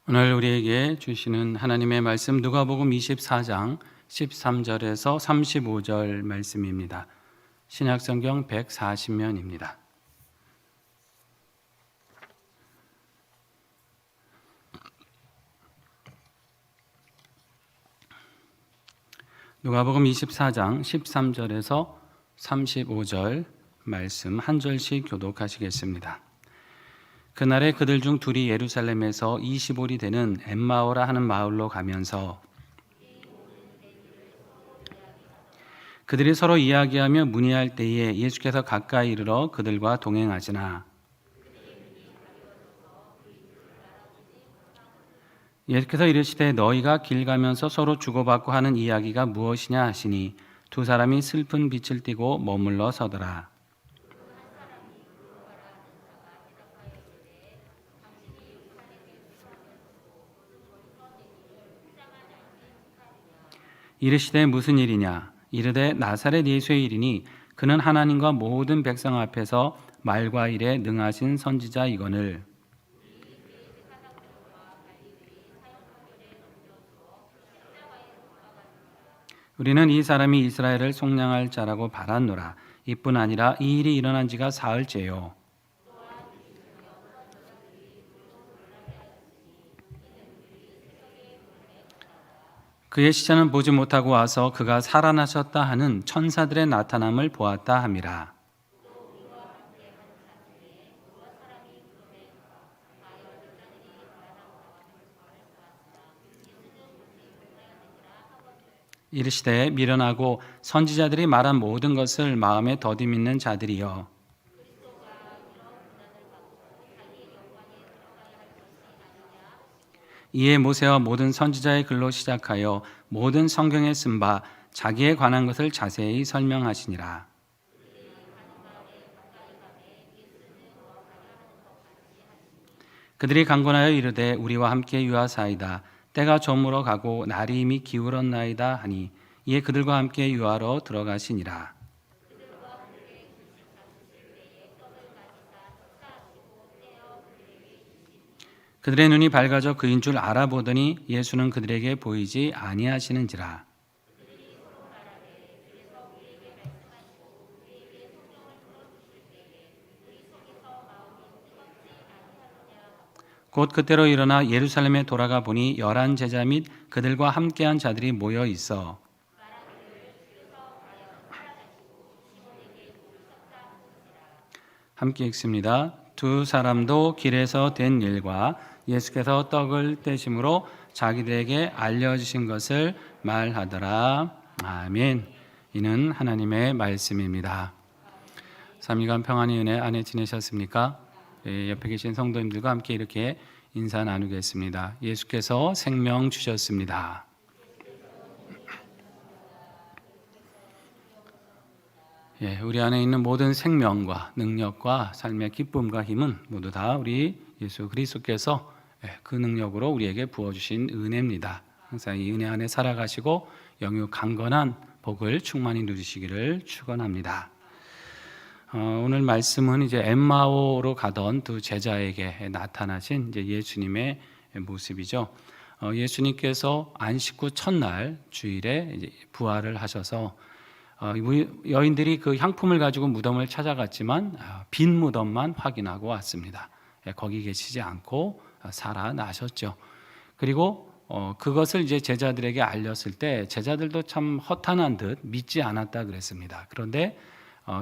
오늘 우리에게 주시는 하나님의 말씀 누가복음 24장 13절에서 35절 말씀입니다. 신약성경 140면입니다. 누가복음 24장 13절에서 35절 말씀 한 절씩 교독하시겠습니다. 그날에 그들 중 둘이 예루살렘에서 20올이 되는 엠마오라 하는 마을로 가면서 그들이 서로 이야기하며 문의할 때에 예수께서 가까이 이르러 그들과 동행하시나 예수께서 이르시되 너희가 길 가면서 서로 주고받고 하는 이야기가 무엇이냐 하시니 두 사람이 슬픈 빛을 띠고 머물러 서더라. 이르시되 무슨 일이냐? 이르되 나사렛 예수의 일이니 그는 하나님과 모든 백성 앞에서 말과 일에 능하신 선지자이거늘 우리는 이 사람이 이스라엘을 속량할 자라고 바랐노라. 이뿐 아니라 이 일이 일어난 지가 사흘째요. 그의 시체는 보지 못하고 와서 그가 살아나셨다 하는 천사들의 나타남을 보았다 함이라. 이르시되 미련하고 선지자들이 말한 모든 것을 마음에 더디 믿는 자들이여 이에 모세와 모든 선지자의 글로 시작하여 모든 성경에 쓴 바 자기에 관한 것을 자세히 설명하시니라. 그들이 강권하여 이르되 우리와 함께 유하사이다. 때가 저물어 가고 날이 이미 기울었나이다 하니 이에 그들과 함께 유하러 들어가시니라. 그들의 눈이 밝아져 그인 줄 알아보더니 예수는 그들에게 보이지 아니하시는지라. 곧 그때로 일어나 예루살렘에 돌아가 보니 11 제자 및 그들과 함께한 자들이 모여 있어 함께 읽습니다. 두 사람도 길에서 된 일과 예수께서 떡을 떼심으로 자기들에게 알려주신 것을 말하더라. 아멘. 이는 하나님의 말씀입니다. 3일간 평안의 은혜 안에 지내셨습니까? 옆에 계신 성도님들과 함께 이렇게 인사 나누겠습니다. 예수께서 생명 주셨습니다. 우리 안에 있는 모든 생명과 능력과 삶의 기쁨과 힘은 모두 다 우리 예수 그리스도께서 그 능력으로 우리에게 부어주신 은혜입니다. 항상 이 은혜 안에 살아가시고 영육 강건한 복을 충만히 누리시기를 축원합니다. 오늘 말씀은 이제 엠마오로 가던 두 제자에게 나타나신 이제 예수님의 모습이죠. 예수님께서 안식 후 첫날 주일에 이제 부활을 하셔서 여인들이 그 향품을 가지고 무덤을 찾아갔지만 빈 무덤만 확인하고 왔습니다. 거기 계시지 않고 살아나셨죠. 그리고 그것을 이제 제자들에게 알렸을 때 제자들도 참 허탄한 듯 믿지 않았다 그랬습니다. 그런데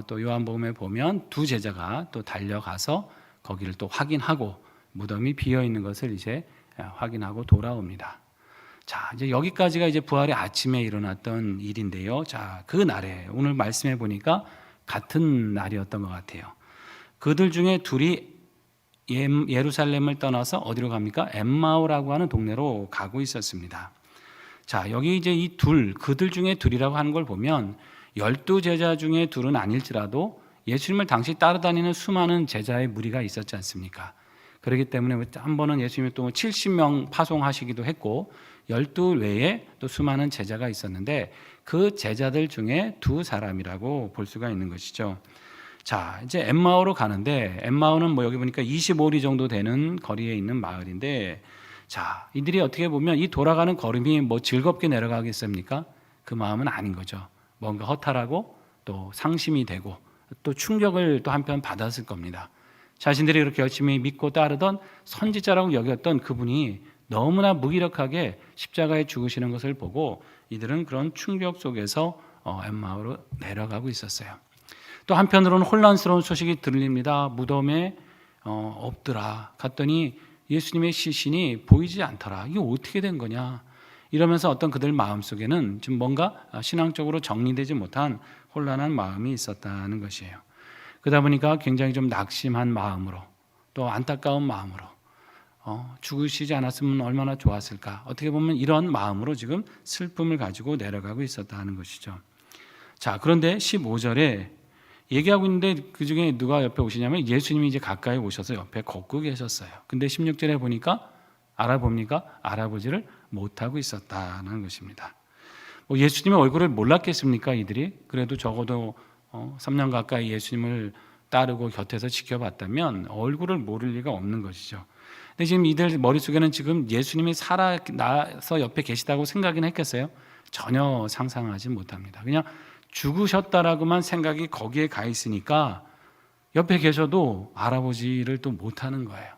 또 요한복음에 보면 두 제자가 또 달려가서 거기를 또 확인하고 무덤이 비어 있는 것을 이제 확인하고 돌아옵니다. 자, 이제 여기까지가 이제 부활의 아침에 일어났던 일인데요. 자, 그 날에 오늘 말씀해 보니까 같은 날이었던 것 같아요. 그들 중에 둘이 예루살렘을 떠나서 어디로 갑니까? 엠마오라고 하는 동네로 가고 있었습니다. 자, 여기 이제 그들 중에 둘이라고 하는 걸 보면 12제자 중에 둘은 아닐지라도 예수님을 당시 따라다니는 수많은 제자의 무리가 있었지 않습니까? 그렇기 때문에 한 번은 예수님이 또 70명 파송하시기도 했고 12 외에 또 수많은 제자가 있었는데 그 제자들 중에 두 사람이라고 볼 수가 있는 것이죠. 자, 이제 엠마오로 가는데 엠마오는 여기 보니까 25리 정도 되는 거리에 있는 마을인데 자, 이들이 어떻게 보면 이 돌아가는 걸음이 뭐 즐겁게 내려가겠습니까? 그 마음은 아닌 거죠. 뭔가 허탈하고 또 상심이 되고 또 충격을 또 한편 받았을 겁니다. 자신들이 그렇게 열심히 믿고 따르던 선지자라고 여겼던 그분이 너무나 무기력하게 십자가에 죽으시는 것을 보고 이들은 그런 충격 속에서 엠마오로 내려가고 있었어요. 또 한편으로는 혼란스러운 소식이 들립니다. 무덤에 없더라. 갔더니 예수님의 시신이 보이지 않더라. 이게 어떻게 된 거냐? 이러면서 어떤 그들 마음속에는 좀 뭔가 신앙적으로 정리되지 못한 혼란한 마음이 있었다는 것이에요. 그러다 보니까 굉장히 좀 낙심한 마음으로 또 안타까운 마음으로 죽으시지 않았으면 얼마나 좋았을까. 어떻게 보면 이런 마음으로 지금 슬픔을 가지고 내려가고 있었다는 것이죠. 자, 그런데 15절에 얘기하고 있는데 그중에 누가 옆에 오시냐면 예수님이 이제 가까이 오셔서 옆에 걷고 계셨어요. 근데 16절에 보니까 알아봅니까? 알아보지를 못하고 있었다는 것입니다. 뭐 예수님의 얼굴을 몰랐겠습니까? 이들이? 그래도 적어도 3년 가까이 예수님을 따르고 곁에서 지켜봤다면 얼굴을 모를 리가 없는 것이죠. 근데 지금 이들 머릿속에는 지금 예수님이 살아나서 옆에 계시다고 생각은 했겠어요? 전혀 상상하지 못합니다. 그냥 죽으셨다라고만 생각이 거기에 가 있으니까 옆에 계셔도 알아보지를 또 못하는 거예요.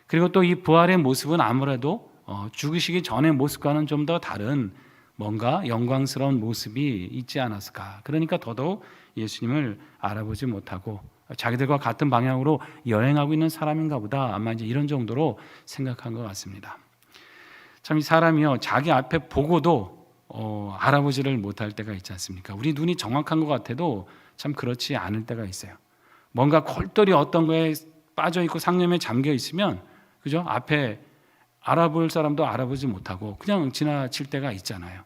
그리고 또 이 부활의 모습은 아무래도 죽으시기 전의 모습과는 좀 더 다른 뭔가 영광스러운 모습이 있지 않았을까. 그러니까 더더욱 예수님을 알아보지 못하고 자기들과 같은 방향으로 여행하고 있는 사람인가 보다. 아마 이제 이런 정도로 생각한 것 같습니다. 참 이 사람이요, 자기 앞에 보고도 알아보지를 못할 때가 있지 않습니까? 우리 눈이 정확한 것 같아도 참 그렇지 않을 때가 있어요. 뭔가 골똘히 어떤 거에 빠져 있고 상념에 잠겨 있으면, 그죠? 앞에 알아볼 사람도 알아보지 못하고 그냥 지나칠 때가 있잖아요.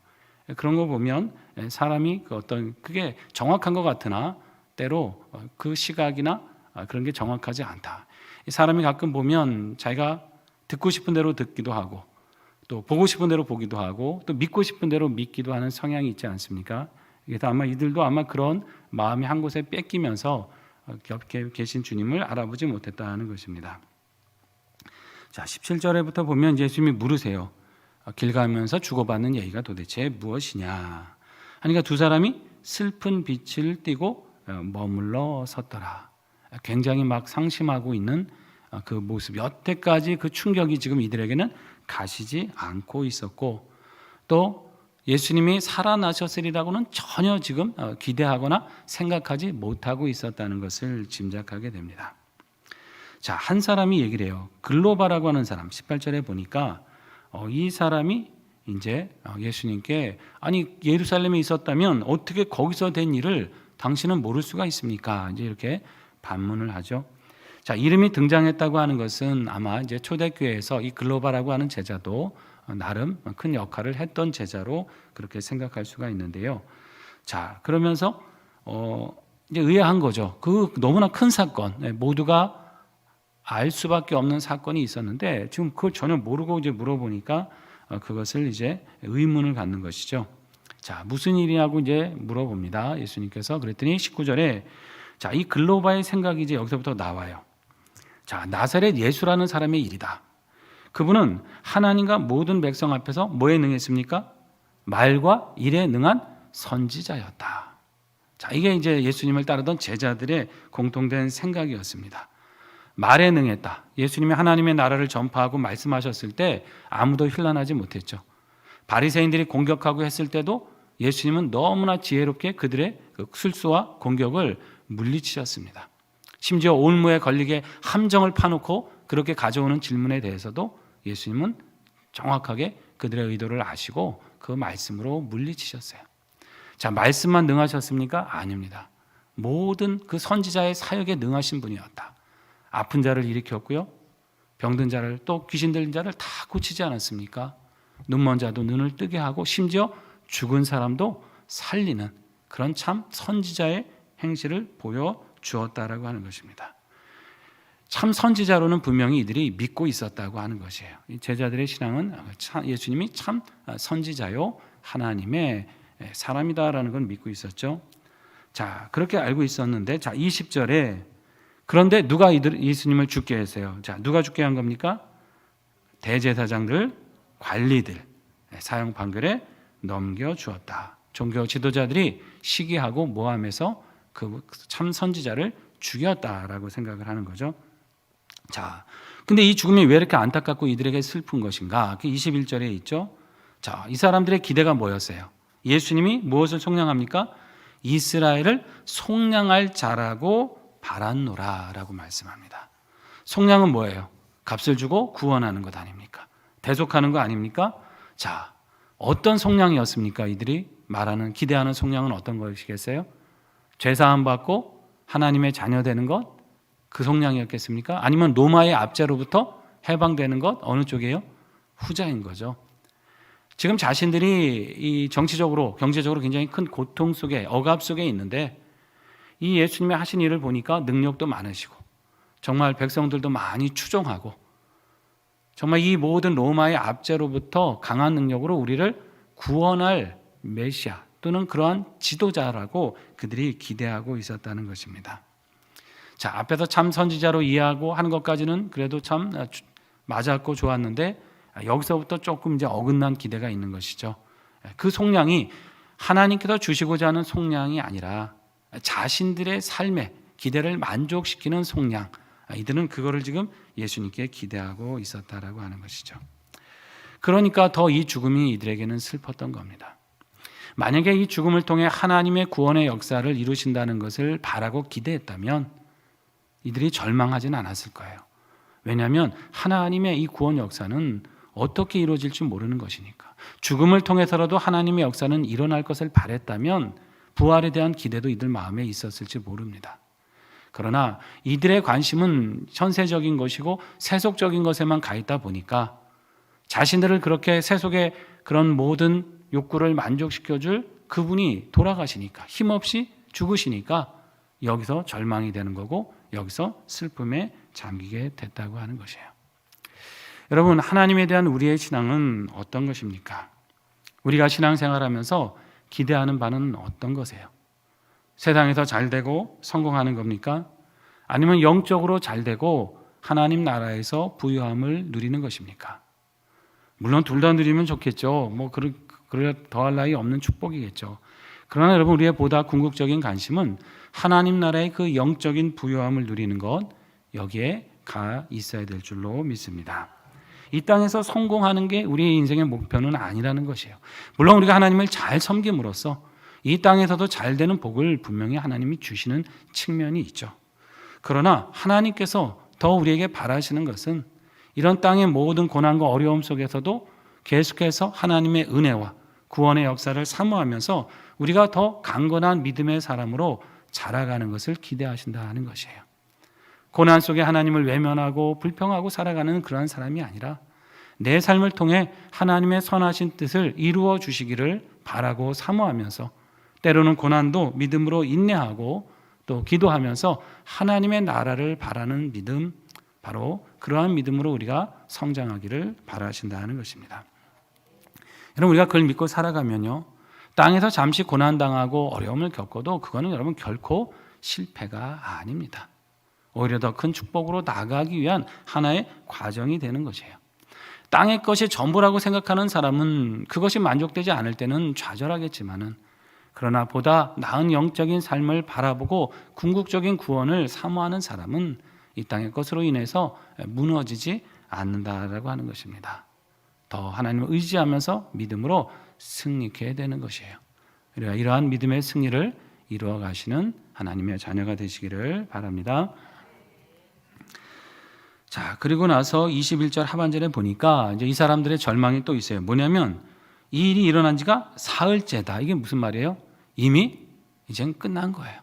그런 거 보면 사람이 그게 정확한 것 같으나 때로 그 시각이나 그런 게 정확하지 않다. 사람이 가끔 보면 자기가 듣고 싶은 대로 듣기도 하고 또 보고 싶은 대로 보기도 하고 또 믿고 싶은 대로 믿기도 하는 성향이 있지 않습니까? 그래서 아마 이들도 아마 그런 마음이 한 곳에 뺏기면서 곁에 계신 주님을 알아보지 못했다는 것입니다. 자, 17절에부터 보면 예수님이 물으세요. 길 가면서 주고받는 얘기가 도대체 무엇이냐? 하니까 두 사람이 슬픈 빛을 띠고 머물러 섰더라. 굉장히 막 상심하고 있는 그 모습, 여태까지 그 충격이 지금 이들에게는 가시지 않고 있었고 또 예수님이 살아나셨으리라고는 전혀 지금 기대하거나 생각하지 못하고 있었다는 것을 짐작하게 됩니다. 자, 한 사람이 얘기를 해요. 글로바라고 하는 사람, 18절에 보니까 이 사람이 이제 예수님께 아니 예루살렘에 있었다면 어떻게 거기서 된 일을 당신은 모를 수가 있습니까? 이제 이렇게 반문을 하죠. 자, 이름이 등장했다고 하는 것은 아마 이제 초대교회에서 이 글로바라고 하는 제자도 나름 큰 역할을 했던 제자로 그렇게 생각할 수가 있는데요. 자, 그러면서 이제 의아한 거죠. 그 너무나 큰 사건, 모두가 알 수밖에 없는 사건이 있었는데 지금 그걸 전혀 모르고 이제 물어보니까 그것을 이제 의문을 갖는 것이죠. 자, 무슨 일이냐고 이제 물어봅니다. 예수님께서 그랬더니 19절에 자, 이 글로바의 생각이 이제 여기서부터 나와요. 자, 나사렛 예수라는 사람의 일이다. 그분은 하나님과 모든 백성 앞에서 뭐에 능했습니까? 말과 일에 능한 선지자였다. 자, 이게 이제 예수님을 따르던 제자들의 공통된 생각이었습니다. 말에 능했다. 예수님이 하나님의 나라를 전파하고 말씀하셨을 때 아무도 힐난하지 못했죠. 바리새인들이 공격하고 했을 때도 예수님은 너무나 지혜롭게 그들의 술수와 공격을 물리치셨습니다. 심지어 올무에 걸리게 함정을 파놓고 그렇게 가져오는 질문에 대해서도 예수님은 정확하게 그들의 의도를 아시고 그 말씀으로 물리치셨어요. 자, 말씀만 능하셨습니까? 아닙니다. 모든 그 선지자의 사역에 능하신 분이었다. 아픈 자를 일으켰고요. 병든 자를 또 귀신 들린 자를 다 고치지 않았습니까? 눈먼 자도 눈을 뜨게 하고 심지어 죽은 사람도 살리는 그런 참 선지자의 행실을 보여주었다라고 하는 것입니다. 참 선지자로는 분명히 이들이 믿고 있었다고 하는 것이에요. 제자들의 신앙은 예수님이 참 선지자요 하나님의 사람이다라는 걸 믿고 있었죠. 자, 그렇게 알고 있었는데 자, 20절에 그런데 누가 예수님을 죽게 했어요? 자, 누가 죽게 한 겁니까? 대제사장들, 관리들 사형 판결에 넘겨주었다. 종교 지도자들이 시기하고 모함해서 그 참 선지자를 죽였다라고 생각을 하는 거죠. 자, 근데 이 죽음이 왜 이렇게 안타깝고 이들에게 슬픈 것인가? 21절에 있죠. 자, 이 사람들의 기대가 뭐였어요? 예수님이 무엇을 속량합니까? 이스라엘을 속량할 자라고 바랐노라라고 말씀합니다. 속량은 뭐예요? 값을 주고 구원하는 것 아닙니까? 대속하는 거 아닙니까? 자, 어떤 속량이었습니까? 이들이 말하는 기대하는 속량은 어떤 것이겠어요? 죄사함 받고 하나님의 자녀 되는 것? 그 속량이었겠습니까? 아니면 로마의 압제로부터 해방되는 것? 어느 쪽이에요? 후자인 거죠. 지금 자신들이 이 정치적으로 경제적으로 굉장히 큰 고통 속에 억압 속에 있는데 이 예수님이 하신 일을 보니까 능력도 많으시고 정말 백성들도 많이 추종하고 정말 이 모든 로마의 압제로부터 강한 능력으로 우리를 구원할 메시아 또는 그러한 지도자라고 그들이 기대하고 있었다는 것입니다. 자, 앞에서 참 선지자로 이해하고 하는 것까지는 그래도 참 맞았고 좋았는데 여기서부터 조금 이제 어긋난 기대가 있는 것이죠. 그 속량이 하나님께서 주시고자 하는 속량이 아니라 자신들의 삶의 기대를 만족시키는 속량, 이들은 그거를 지금 예수님께 기대하고 있었다라고 하는 것이죠. 그러니까 더 이 죽음이 이들에게는 슬펐던 겁니다. 만약에 이 죽음을 통해 하나님의 구원의 역사를 이루신다는 것을 바라고 기대했다면 이들이 절망하지는 않았을 거예요. 왜냐하면 하나님의 이 구원 역사는 어떻게 이루어질지 모르는 것이니까. 죽음을 통해서라도 하나님의 역사는 일어날 것을 바랬다면 부활에 대한 기대도 이들 마음에 있었을지 모릅니다. 그러나 이들의 관심은 현세적인 것이고 세속적인 것에만 가 있다 보니까 자신들을 그렇게 세속의 그런 모든 욕구를 만족시켜줄 그분이 돌아가시니까 힘없이 죽으시니까 여기서 절망이 되는 거고 여기서 슬픔에 잠기게 됐다고 하는 것이에요. 여러분, 하나님에 대한 우리의 신앙은 어떤 것입니까? 우리가 신앙생활하면서 기대하는 바는 어떤 것이에요? 세상에서 잘 되고 성공하는 겁니까? 아니면 영적으로 잘 되고 하나님 나라에서 부유함을 누리는 것입니까? 물론 둘 다 누리면 좋겠죠. 그래 더할 나위 없는 축복이겠죠. 그러나 여러분, 우리의 보다 궁극적인 관심은 하나님 나라의 그 영적인 부유함을 누리는 것, 여기에 가 있어야 될 줄로 믿습니다. 이 땅에서 성공하는 게 우리의 인생의 목표는 아니라는 것이에요. 물론 우리가 하나님을 잘 섬김으로써 이 땅에서도 잘 되는 복을 분명히 하나님이 주시는 측면이 있죠. 그러나 하나님께서 더 우리에게 바라시는 것은 이런 땅의 모든 고난과 어려움 속에서도 계속해서 하나님의 은혜와 구원의 역사를 사모하면서 우리가 더 강건한 믿음의 사람으로 자라가는 것을 기대하신다 하는 것이에요. 고난 속에 하나님을 외면하고 불평하고 살아가는 그러한 사람이 아니라 내 삶을 통해 하나님의 선하신 뜻을 이루어 주시기를 바라고 사모하면서 때로는 고난도 믿음으로 인내하고 또 기도하면서 하나님의 나라를 바라는 믿음, 바로 그러한 믿음으로 우리가 성장하기를 바라신다 하는 것입니다. 여러분, 우리가 그걸 믿고 살아가면요, 땅에서 잠시 고난당하고 어려움을 겪어도 그거는 여러분 결코 실패가 아닙니다. 오히려 더 큰 축복으로 나아가기 위한 하나의 과정이 되는 것이에요. 땅의 것이 전부라고 생각하는 사람은 그것이 만족되지 않을 때는 좌절하겠지만은, 그러나 보다 나은 영적인 삶을 바라보고 궁극적인 구원을 사모하는 사람은 이 땅의 것으로 인해서 무너지지 않는다라고 하는 것입니다. 더 하나님을 의지하면서 믿음으로 승리케 되는 것이에요. 이러한 믿음의 승리를 이루어 가시는 하나님의 자녀가 되시기를 바랍니다. 자, 그리고 나서 21절 하반절에 보니까 이제 이 사람들의 절망이 또 있어요. 뭐냐면 이 일이 일어난 지가 사흘째다. 이게 무슨 말이에요? 이미 이젠 끝난 거예요.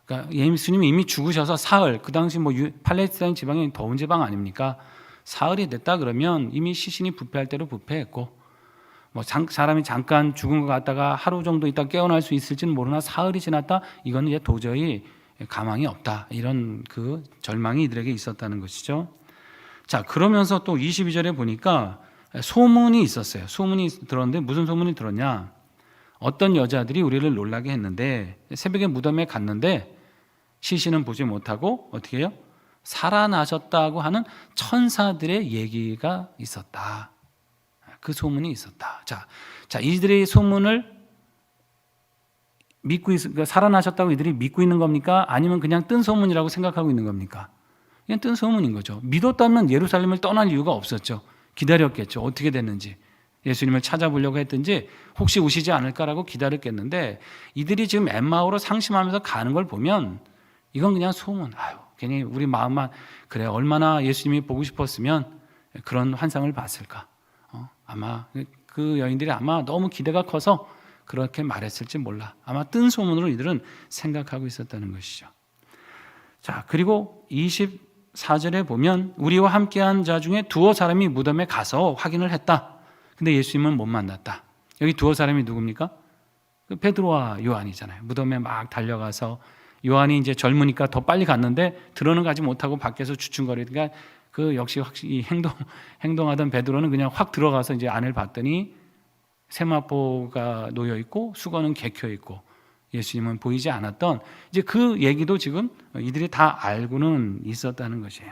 그러니까 예수님이 이미 죽으셔서 사흘, 그 당시 팔레스타인 지방이 더운 지방 아닙니까? 사흘이 됐다 그러면 이미 시신이 부패할 대로 부패했고, 사람이 잠깐 죽은 것 같다가 하루 정도 있다 깨어날 수 있을지는 모르나 사흘이 지났다, 이건 이제 도저히 가망이 없다. 이런 그 절망이 이들에게 있었다는 것이죠. 자, 그러면서 또 22절에 보니까 소문이 있었어요. 소문이 들었는데 무슨 소문이 들었냐? 어떤 여자들이 우리를 놀라게 했는데 새벽에 무덤에 갔는데 시신은 보지 못하고 어떻게 해요? 살아나셨다고 하는 천사들의 얘기가 있었다. 그 소문이 있었다. 자, 이들의 소문을 믿고 그러니까 살아나셨다고 이들이 믿고 있는 겁니까? 아니면 그냥 뜬 소문이라고 생각하고 있는 겁니까? 그냥 뜬 소문인 거죠. 믿었다면 예루살렘을 떠날 이유가 없었죠. 기다렸겠죠. 어떻게 됐는지. 예수님을 찾아보려고 했든지 혹시 오시지 않을까라고 기다렸겠는데 이들이 지금 엠마오로 상심하면서 가는 걸 보면 이건 그냥 소문. 괜히 우리 마음만 그래 얼마나 예수님이 보고 싶었으면 그런 환상을 봤을까. 아마 그 여인들이 아마 너무 기대가 커서 그렇게 말했을지 몰라. 아마 뜬 소문으로 이들은 생각하고 있었다는 것이죠. 자, 그리고 24절에 보면 우리와 함께한 자 중에 두어 사람이 무덤에 가서 확인을 했다. 근데 예수님은 못 만났다. 여기 두어 사람이 누굽니까? 베드로와 요한이잖아요. 무덤에 막 달려가서 요한이 이제 젊으니까 더 빨리 갔는데 들어는 가지 못하고 밖에서 주춤거리니까 그 역시 확실히 행동하던 베드로는 그냥 확 들어가서 이제 안을 봤더니 세마포가 놓여 있고 수건은 개켜 있고 예수님은 보이지 않았던 이제 그 얘기도 지금 이들이 다 알고는 있었다는 것이에요.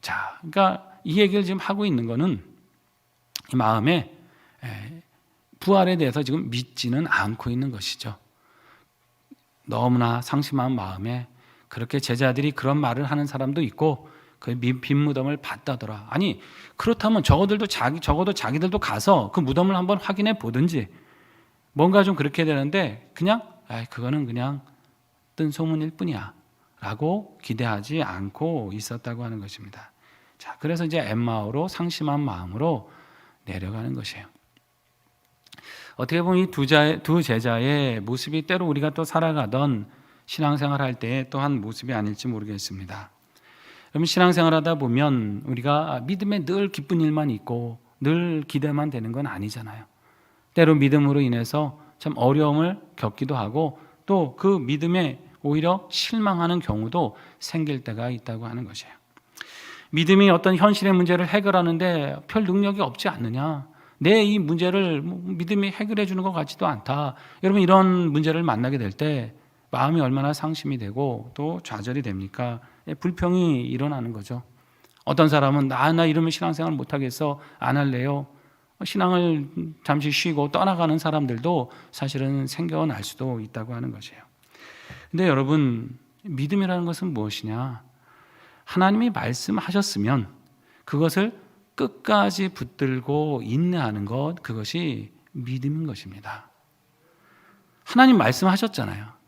자, 그러니까 이 얘기를 지금 하고 있는 거는 이 마음에 부활에 대해서 지금 믿지는 않고 있는 것이죠. 너무나 상심한 마음에 그렇게 제자들이 그런 말을 하는 사람도 있고 그 빈 무덤을 봤다더라. 아니 그렇다면 적어도 자기들도 가서 그 무덤을 한번 확인해 보든지 뭔가 좀 그렇게 되는데 그냥 그거는 그냥 뜬 소문일 뿐이야 라고 기대하지 않고 있었다고 하는 것입니다. 자, 그래서 이제 엠마오로 상심한 마음으로 내려가는 것이에요. 어떻게 보면 이 두 제자의 모습이 때로 우리가 또 살아가던 신앙생활 할 때의 또한 모습이 아닐지 모르겠습니다. 여러분 신앙생활하다 보면 우리가 믿음에 늘 기쁜 일만 있고 늘 기대만 되는 건 아니잖아요. 때로 믿음으로 인해서 참 어려움을 겪기도 하고 또 그 믿음에 오히려 실망하는 경우도 생길 때가 있다고 하는 것이에요. 믿음이 어떤 현실의 문제를 해결하는데 별 능력이 없지 않느냐, 내 이 문제를 믿음이 해결해 주는 것 같지도 않다. 여러분 이런 문제를 만나게 될 때 마음이 얼마나 상심이 되고 또 좌절이 됩니까? 불평이 일어나는 거죠. 어떤 사람은 나 이러면 신앙생활 못하겠어, 안 할래요. 신앙을 잠시 쉬고 떠나가는 사람들도 사실은 생겨날 수도 있다고 하는 것이에요. 근데 여러분 믿음이라는 것은 무엇이냐? 하나님이 말씀하셨으면 그것을 끝까지 붙들고 인내하는 것, 그것이 믿음인 것입니다. 하나님 말씀하셨잖아요.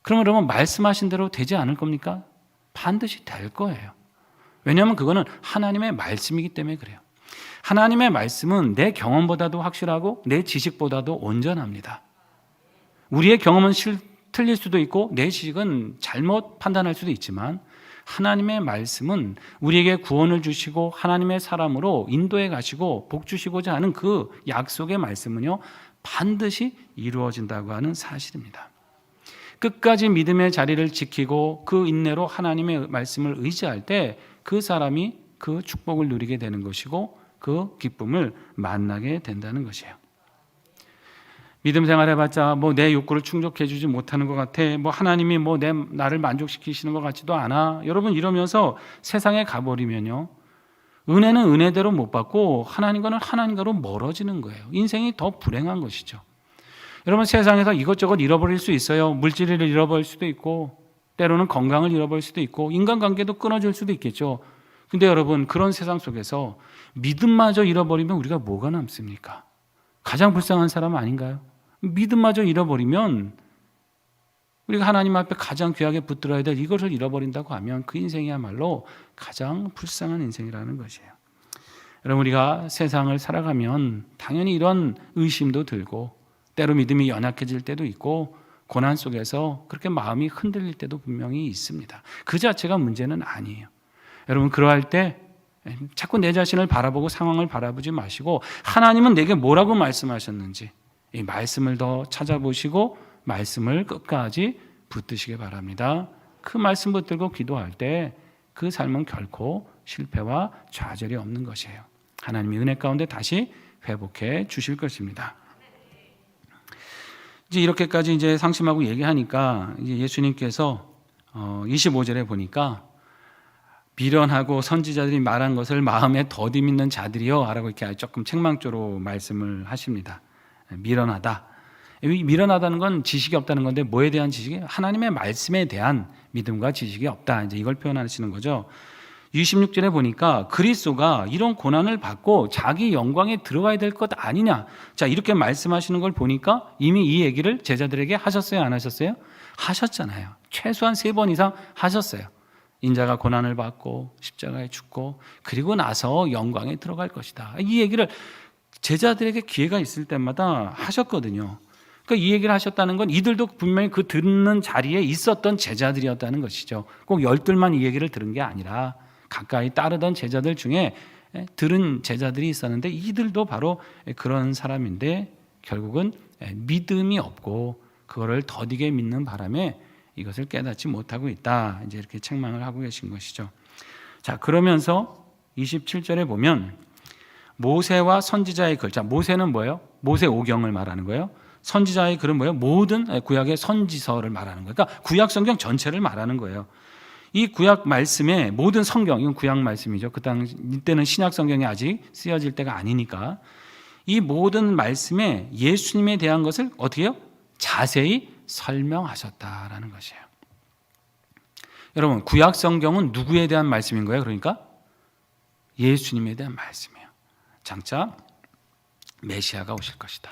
그러면 말씀하신 대로 되지 않을 겁니까? 반드시 될 거예요. 왜냐하면 그거는 하나님의 말씀이기 때문에 그래요. 하나님의 말씀은 내 경험보다도 확실하고 내 지식보다도 온전합니다. 우리의 경험은 틀릴 수도 있고 내 지식은 잘못 판단할 수도 있지만 하나님의 말씀은 우리에게 구원을 주시고 하나님의 사람으로 인도해 가시고 복 주시고자 하는 그 약속의 말씀은요 반드시 이루어진다고 하는 사실입니다. 끝까지 믿음의 자리를 지키고 그 인내로 하나님의 말씀을 의지할 때 그 사람이 그 축복을 누리게 되는 것이고 그 기쁨을 만나게 된다는 것이에요. 믿음 생활해봤자 내 욕구를 충족해주지 못하는 것 같아. 하나님이 나를 만족시키시는 것 같지도 않아. 여러분 이러면서 세상에 가버리면요, 은혜는 은혜대로 못 받고 하나님과는 하나님과로 멀어지는 거예요. 인생이 더 불행한 것이죠. 여러분 세상에서 이것저것 잃어버릴 수 있어요. 물질을 잃어버릴 수도 있고 때로는 건강을 잃어버릴 수도 있고 인간관계도 끊어질 수도 있겠죠. 근데 여러분 그런 세상 속에서 믿음마저 잃어버리면 우리가 뭐가 남습니까? 가장 불쌍한 사람 아닌가요? 믿음마저 잃어버리면 우리가 하나님 앞에 가장 귀하게 붙들어야 될 이것을 잃어버린다고 하면 그 인생이야말로 가장 불쌍한 인생이라는 것이에요. 여러분 우리가 세상을 살아가면 당연히 이런 의심도 들고 때로 믿음이 연약해질 때도 있고 고난 속에서 그렇게 마음이 흔들릴 때도 분명히 있습니다. 그 자체가 문제는 아니에요. 여러분 그러할 때 자꾸 내 자신을 바라보고 상황을 바라보지 마시고 하나님은 내게 뭐라고 말씀하셨는지 이 말씀을 더 찾아보시고 말씀을 끝까지 붙드시기 바랍니다. 그 말씀 붙들고 기도할 때 그 삶은 결코 실패와 좌절이 없는 것이에요. 하나님이 은혜 가운데 다시 회복해 주실 것입니다. 이제 이렇게까지 이제 상심하고 얘기하니까 이제 예수님께서 25절에 보니까 미련하고 선지자들이 말한 것을 마음에 더디 믿는 자들이요 라고 이렇게 조금 책망조로 말씀을 하십니다. 미련하다. 미련하다는 건 지식이 없다는 건데 뭐에 대한 지식이? 하나님의 말씀에 대한 믿음과 지식이 없다. 이제 이걸 표현하시는 거죠. 26절에 보니까 그리스도가 이런 고난을 받고 자기 영광에 들어가야 될 것 아니냐. 자, 이렇게 말씀하시는 걸 보니까 이미 이 얘기를 제자들에게 하셨어요? 안 하셨어요? 하셨잖아요. 최소한 3번 이상 하셨어요. 인자가 고난을 받고 십자가에 죽고 그리고 나서 영광에 들어갈 것이다. 이 얘기를 제자들에게 기회가 있을 때마다 하셨거든요. 그러니까 이 얘기를 하셨다는 건 이들도 분명히 그 듣는 자리에 있었던 제자들이었다는 것이죠. 꼭 12만 이 얘기를 들은 게 아니라 가까이 따르던 제자들 중에 들은 제자들이 있었는데 이들도 바로 그런 사람인데 결국은 믿음이 없고 그거를 더디게 믿는 바람에 이것을 깨닫지 못하고 있다. 이제 이렇게 책망을 하고 계신 것이죠. 자, 그러면서 27절에 보면 모세와 선지자의 글. 자, 모세는 뭐예요? 모세 오경을 말하는 거예요. 선지자의 글은 뭐예요? 모든 구약의 선지서를 말하는 거예요. 그러니까 구약 성경 전체를 말하는 거예요. 이 구약 말씀에 모든 성경, 이건 구약 말씀이죠. 그 당시 이때는 신약 성경이 아직 쓰여질 때가 아니니까 이 모든 말씀에 예수님에 대한 것을 어떻게 해요? 자세히 설명하셨다라는 것이에요. 여러분, 구약 성경은 누구에 대한 말씀인 거예요? 그러니까 예수님에 대한 말씀이에요. 장차 메시아가 오실 것이다.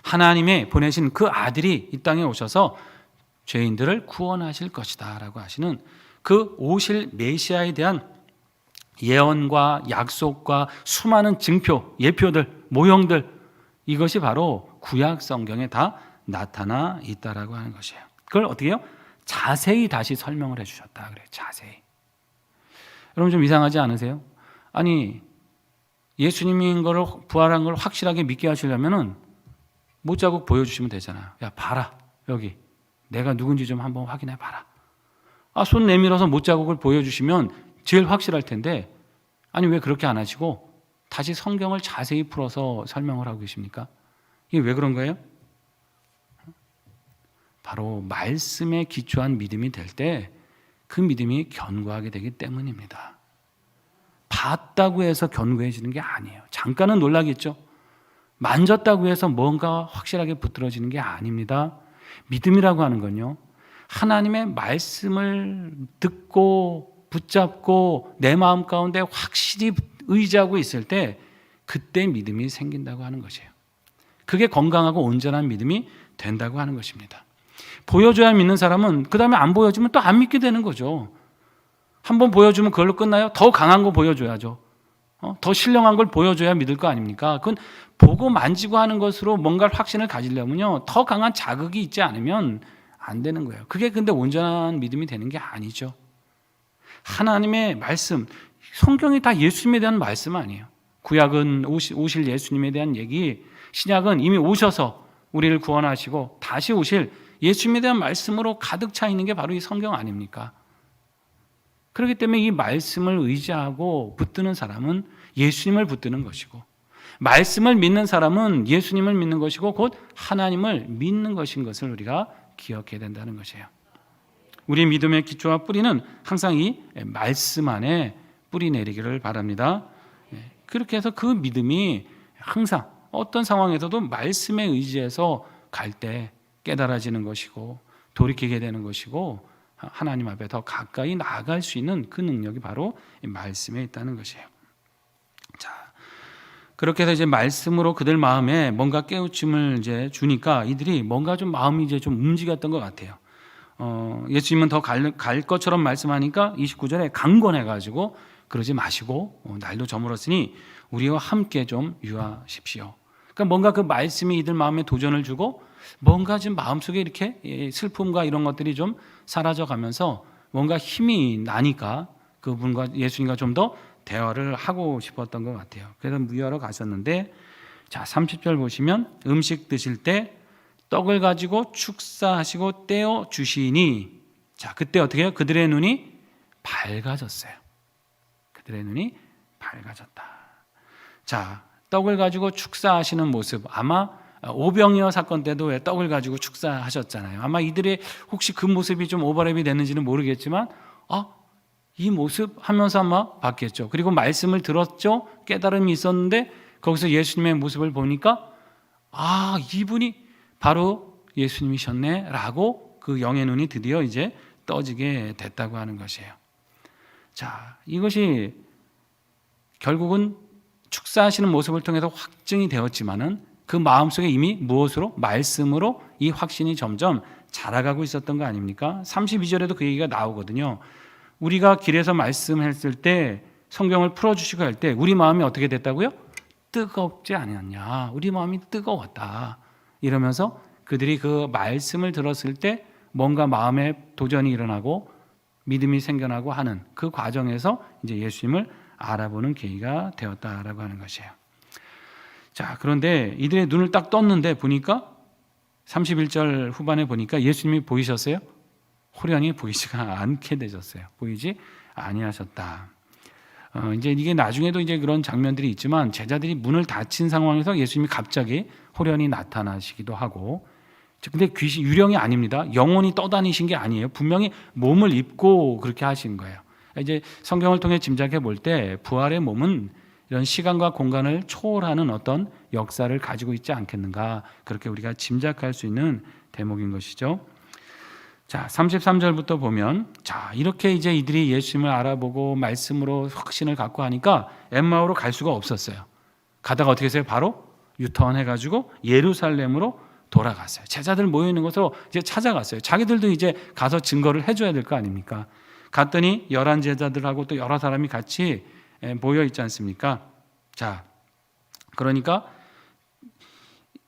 하나님의 보내신 그 아들이 이 땅에 오셔서 죄인들을 구원하실 것이다 라고 하시는 그 오실 메시아에 대한 예언과 약속과 수많은 증표, 예표들, 모형들, 이것이 바로 구약 성경에 다 나타나 있다라고 하는 것이에요. 그걸 어떻게 해요? 자세히 다시 설명을 해주셨다 그래요. 자세히. 여러분 좀 이상하지 않으세요? 아니 예수님인 거를 부활한 걸 확실하게 믿게 하시려면은 못자국 보여주시면 되잖아요. 야 봐라 여기 내가 누군지 좀 한번 확인해 봐라. 손 내밀어서 못자국을 보여주시면 제일 확실할 텐데 아니 왜 그렇게 안 하시고 다시 성경을 자세히 풀어서 설명을 하고 계십니까? 이게 왜 그런 거예요? 바로 말씀에 기초한 믿음이 될 때 그 믿음이 견고하게 되기 때문입니다. 봤다고 해서 견고해지는 게 아니에요. 잠깐은 놀라겠죠. 만졌다고 해서 뭔가 확실하게 붙들어지는 게 아닙니다. 믿음이라고 하는 건요, 하나님의 말씀을 듣고 붙잡고 내 마음 가운데 확실히 의지하고 있을 때 그때 믿음이 생긴다고 하는 것이에요. 그게 건강하고 온전한 믿음이 된다고 하는 것입니다. 보여줘야 믿는 사람은 그 다음에 안 보여주면 또 안 믿게 되는 거죠. 한번 보여주면 그걸로 끝나요? 더 강한 거 보여줘야죠. 더 신령한 걸 보여줘야 믿을 거 아닙니까? 그건 보고 만지고 하는 것으로 뭔가 확신을 가지려면요, 더 강한 자극이 있지 않으면 안 되는 거예요. 그게 근데 온전한 믿음이 되는 게 아니죠. 하나님의 말씀, 성경이 다 예수님에 대한 말씀 아니에요. 구약은 오실 예수님에 대한 얘기, 신약은 이미 오셔서 우리를 구원하시고 다시 오실 예수님에 대한 말씀으로 가득 차 있는 게 바로 이 성경 아닙니까? 그렇기 때문에 이 말씀을 의지하고 붙드는 사람은 예수님을 붙드는 것이고, 말씀을 믿는 사람은 예수님을 믿는 것이고 곧 하나님을 믿는 것인 것을 우리가 기억해야 된다는 것이에요. 우리 믿음의 기초와 뿌리는 항상 이 말씀 안에 뿌리 내리기를 바랍니다. 그렇게 해서 그 믿음이 항상 어떤 상황에서도 말씀에 의지해서 갈 때 깨달아지는 것이고 돌이키게 되는 것이고 하나님 앞에 더 가까이 나아갈 수 있는 그 능력이 바로 이 말씀에 있다는 것이에요. 자, 그렇게 해서 이제 말씀으로 그들 마음에 뭔가 깨우침을 이제 주니까 이들이 뭔가 좀 마음이 이제 좀 움직였던 것 같아요. 예수님은 더 갈 것처럼 말씀하니까 29절에 강권해가지고 그러지 마시고 날도 저물었으니 우리와 함께 좀 유하십시오. 그러니까 뭔가 그 말씀이 이들 마음에 도전을 주고 뭔가 지금 마음속에 이렇게 슬픔과 이런 것들이 좀 사라져가면서 뭔가 힘이 나니까 그분과 예수님과 좀 더 대화를 하고 싶었던 것 같아요. 그래서 무효하러 가셨는데, 자 30절 보시면 음식 드실 때 떡을 가지고 축사하시고 떼어 주시니, 자 그때 어떻게 해요? 그들의 눈이 밝아졌어요. 그들의 눈이 밝아졌다. 자, 떡을 가지고 축사하시는 모습, 아마 오병이어 사건 때도 왜 떡을 가지고 축사하셨잖아요. 아마 이들의 혹시 그 모습이 좀 오버랩이 됐는지는 모르겠지만 이 모습 하면서 아마 봤겠죠. 그리고 말씀을 들었죠. 깨달음이 있었는데 거기서 예수님의 모습을 보니까 이분이 바로 예수님이셨네 라고 그 영의 눈이 드디어 이제 떠지게 됐다고 하는 것이에요. 자, 이것이 결국은 축사하시는 모습을 통해서 확증이 되었지만은 그 마음속에 이미 무엇으로? 말씀으로 이 확신이 점점 자라가고 있었던 거 아닙니까? 32절에도 그 얘기가 나오거든요. 우리가 길에서 말씀했을 때 성경을 풀어주시고 할 때 우리 마음이 어떻게 됐다고요? 뜨겁지 않았냐. 우리 마음이 뜨거웠다. 이러면서 그들이 그 말씀을 들었을 때 뭔가 마음에 도전이 일어나고 믿음이 생겨나고 하는 그 과정에서 이제 예수님을 알아보는 계기가 되었다라고 하는 것이에요. 자, 그런데 이들의 눈을 딱 떴는데 보니까 31절 후반에 보니까 예수님이 보이셨어요? 호련히 보이지가 않게 되셨어요. 보이지 아니하셨다. 이제 이게 나중에도 이제 그런 장면들이 있지만 제자들이 문을 닫힌 상황에서 예수님이 갑자기 호련히 나타나시기도 하고, 근데 귀신 유령이 아닙니다. 영혼이 떠다니신 게 아니에요. 분명히 몸을 입고 그렇게 하신 거예요. 이제 성경을 통해 짐작해 볼 때 부활의 몸은 이런 시간과 공간을 초월하는 어떤 역사를 가지고 있지 않겠는가, 그렇게 우리가 짐작할 수 있는 대목인 것이죠. 자, 33절부터 보면, 자, 이렇게 이제 이들이 예수님을 알아보고 말씀으로 확신을 갖고 하니까 엠마오로 갈 수가 없었어요. 가다가 어떻게 했어요? 바로 유턴해가지고 예루살렘으로 돌아갔어요. 제자들 모여 있는 곳으로 이제 찾아갔어요. 자기들도 이제 가서 증거를 해줘야 될 거 아닙니까? 갔더니 11 제자들하고 또 여러 사람이 같이 모여 있지 않습니까? 자, 그러니까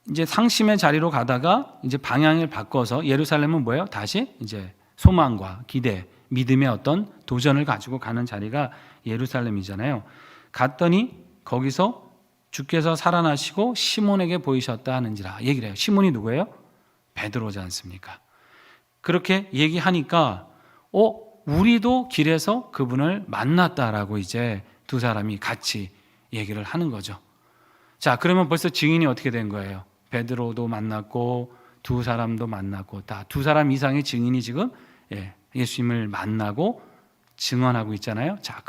이제 상심의 자리로 가다가 이제 방향을 바꿔서 예루살렘은 뭐예요? 다시 이제 소망과 기대, 믿음의 어떤 도전을 가지고 가는 자리가 예루살렘이잖아요. 갔더니 거기서 주께서 살아나시고 시몬에게 보이셨다 하는지라 얘기를 해요. 시몬이 누구예요? 베드로지 않습니까? 그렇게 얘기하니까 우리도 길에서 그분을 만났다라고 이제 두 사람이 같이 얘기를 하는 거죠. 자, 그러면 벌써 증인이 어떻게 된 거예요? 베드로도 만났고 두 사람도 만났고 다 두 사람 이상의 증인이 지금 예수님을 만나고 증언하고 있잖아요. 자,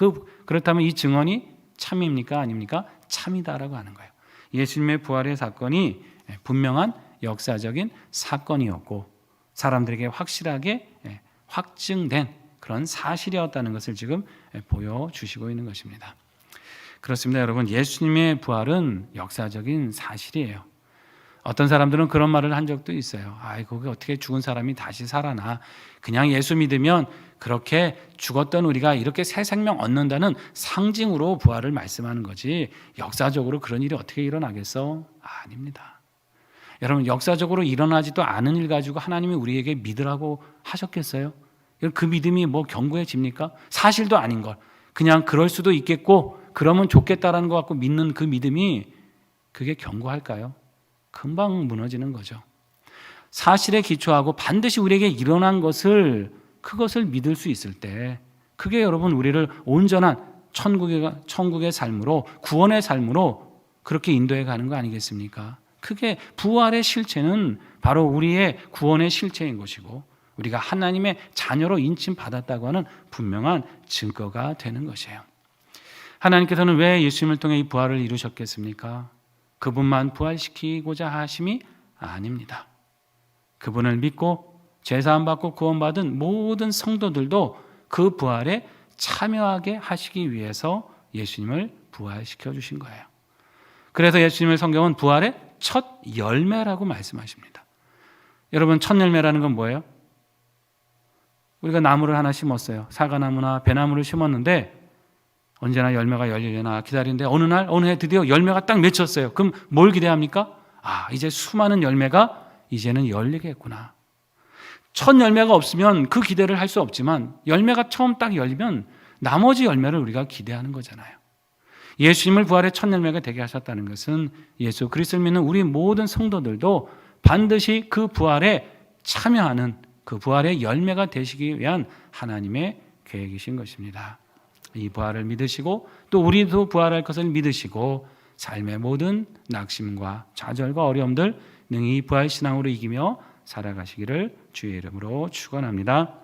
그렇다면 이 증언이 참입니까? 아닙니까? 참이다라고 하는 거예요. 예수님의 부활의 사건이 분명한 역사적인 사건이었고 사람들에게 확실하게 확증된 그런 사실이었다는 것을 지금 보여주시고 있는 것입니다. 그렇습니다, 여러분. 예수님의 부활은 역사적인 사실이에요. 어떤 사람들은 그런 말을 한 적도 있어요. 그게 어떻게 죽은 사람이 다시 살아나. 그냥 예수 믿으면 그렇게 죽었던 우리가 이렇게 새 생명 얻는다는 상징으로 부활을 말씀하는 거지 역사적으로 그런 일이 어떻게 일어나겠어? 아닙니다. 여러분, 역사적으로 일어나지도 않은 일 가지고 하나님이 우리에게 믿으라고 하셨겠어요? 그 믿음이 뭐 견고해집니까? 사실도 아닌 걸 그냥 그럴 수도 있겠고 그러면 좋겠다라는 것 같고 믿는 그 믿음이 그게 견고할까요? 금방 무너지는 거죠. 사실에 기초하고 반드시 우리에게 일어난 그것을 믿을 수 있을 때 그게 여러분 우리를 온전한 천국의 삶으로 구원의 삶으로 그렇게 인도해 가는 거 아니겠습니까? 그게 부활의 실체는 바로 우리의 구원의 실체인 것이고 우리가 하나님의 자녀로 인침받았다고 하는 분명한 증거가 되는 것이에요. 하나님께서는 왜 예수님을 통해 이 부활을 이루셨겠습니까? 그분만 부활시키고자 하심이 아닙니다. 그분을 믿고 제사함 받고 구원받은 모든 성도들도 그 부활에 참여하게 하시기 위해서 예수님을 부활시켜 주신 거예요. 그래서 예수님의 성경은 부활의 첫 열매라고 말씀하십니다. 여러분, 첫 열매라는 건 뭐예요? 우리가 나무를 하나 심었어요. 사과나무나 배나무를 심었는데 언제나 열매가 열리려나 기다리는데 어느 해 드디어 열매가 딱 맺혔어요. 그럼 뭘 기대합니까? 이제 수많은 열매가 이제는 열리겠구나. 첫 열매가 없으면 그 기대를 할 수 없지만 열매가 처음 딱 열리면 나머지 열매를 우리가 기대하는 거잖아요. 예수님을 부활의 첫 열매가 되게 하셨다는 것은 예수 그리스도를 믿는 우리 모든 성도들도 반드시 그 부활에 참여하는 그 부활의 열매가 되시기 위한 하나님의 계획이신 것입니다. 이 부활을 믿으시고 또 우리도 부활할 것을 믿으시고 삶의 모든 낙심과 좌절과 어려움들 능히 부활신앙으로 이기며 살아가시기를 주의 이름으로 축원합니다.